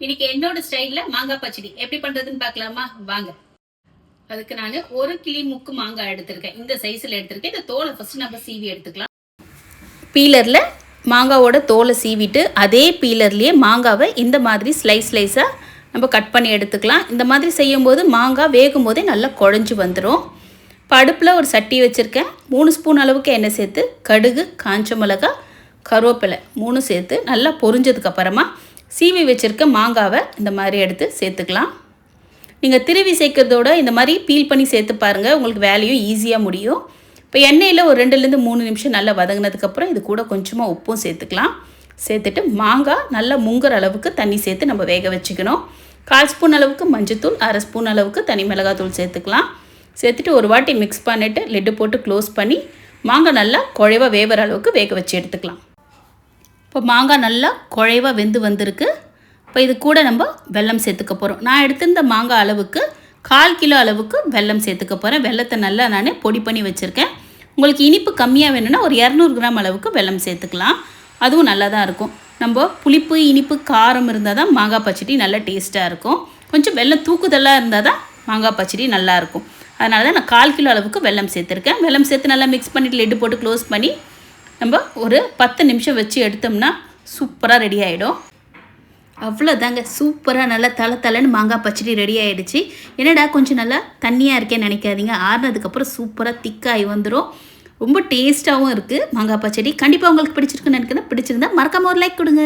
இன்னைக்கு என்னோட ஸ்டைல்ல மாங்காய் பச்சடி எப்படி பண்றதுன்னு பார்க்கலாமா வாங்க. அதுக்கு நான் ஒரு கிளி முக்கு மாங்காய் எடுத்திருக்கேன். இந்த சைஸ்ல எடுத்திருக்கேன். இந்த தோலை ஃபர்ஸ்ட் நம்ம சீவி எடுத்துக்கலாம். பீலர்ல மாங்காவோட தோலை சீவிட்டு அதே பீலர்லேயே மாங்காவை இந்த மாதிரி ஸ்லைஸாக நம்ம கட் பண்ணி எடுத்துக்கலாம். இந்த மாதிரி செய்யும்போது மாங்காய் வேகும் போதே நல்லா குழஞ்சி வந்துடும். இப்போ அடுப்பில் ஒரு சட்டி வச்சுருக்கேன். 3 ஸ்பூன் அளவுக்கு எண்ணெய் சேர்த்து கடுகு, காஞ்ச மிளகாய், கருவேப்பிலை 3 சேர்த்து நல்லா பொரிஞ்சதுக்கப்புறமா சீவி வச்சுருக்க மாங்காவை இந்த மாதிரி எடுத்து சேர்த்துக்கலாம். நீங்கள் திருவி சேர்க்குறதோட இந்த மாதிரி பீல் பண்ணி சேர்த்து பாருங்கள், உங்களுக்கு வேலையும் ஈஸியாக முடியும். இப்போ எண்ணெயில் ஒரு 2-3 நிமிஷம் நல்லா வதங்கினதுக்கப்புறம் இது கூட கொஞ்சமாக உப்பும் சேர்த்துக்கலாம். சேர்த்துட்டு மாங்காய் நல்லா முங்குற அளவுக்கு தண்ணி சேர்த்து நம்ம வேக வச்சுக்கணும். 1/4 ஸ்பூன் அளவுக்கு மஞ்சத்தூள், 1/2 ஸ்பூன் அளவுக்கு தனி மிளகாத்தூள் சேர்த்துக்கலாம். சேர்த்துட்டு ஒரு வாட்டி மிக்ஸ் பண்ணிவிட்டு லிட்டு போட்டு க்ளோஸ் பண்ணி மாங்காய் நல்லா குழைவாக வேகிற அளவுக்கு வேக வச்சு எடுத்துக்கலாம். இப்போ மாங்காய் நல்லா குழைவாக வெந்து வந்திருக்கு. இப்போ இது கூட நம்ம வெல்லம் சேர்த்துக்க போகிறோம். நான் எடுத்திருந்த மாங்காய் அளவுக்கு 1/4 கிலோ அளவுக்கு வெல்லம் சேர்த்துக்க போகிறேன். வெல்லத்தை நல்லா நான் பொடி பண்ணி வச்சுருக்கேன். உங்களுக்கு இனிப்பு கம்மியாக வேணும்னா ஒரு 200 கிராம் அளவுக்கு வெல்லம் சேர்த்துக்கலாம். அதுவும் நல்லா தான் இருக்கும். நம்ம புளிப்பு, இனிப்பு, காரம் இருந்தால் தான் மாங்காய் பச்சடி நல்லா டேஸ்ட்டாக இருக்கும். கொஞ்சம் வெல்லம் தூக்குதலாக இருந்தால் தான் மாங்காய் பச்சடி நல்லாயிருக்கும். அதனால தான் நான் 1/4 கிலோ அளவுக்கு வெல்லம் சேர்த்துருக்கேன். வெல்லம் சேர்த்து நல்லா மிக்ஸ் பண்ணிவிட்டு லிட்டு போட்டு க்ளோஸ் பண்ணி நம்ம ஒரு 10 நிமிஷம் வச்சு எடுத்தோம்னா சூப்பராக ரெடி ஆகிடும். அவ்வளோதாங்க, சூப்பராக நல்லா தலை மாங்காய் பச்சடி ரெடி ஆகிடுச்சு. என்னடா கொஞ்சம் நல்லா தண்ணியாக இருக்கேன்னு நினைக்காதீங்க. ஆறுனதுக்கப்புறம் சூப்பராக திக்காகி வந்துடும். ரொம்ப டேஸ்ட்டாகவும் இருக்குது மாங்காய் பச்சடி. கண்டிப்பாக உங்களுக்கு பிடிச்சிருக்குன்னு நினைக்கிறேன். பிடிச்சிருந்தா மறக்காமல் ஒரு லைக் கொடுங்க.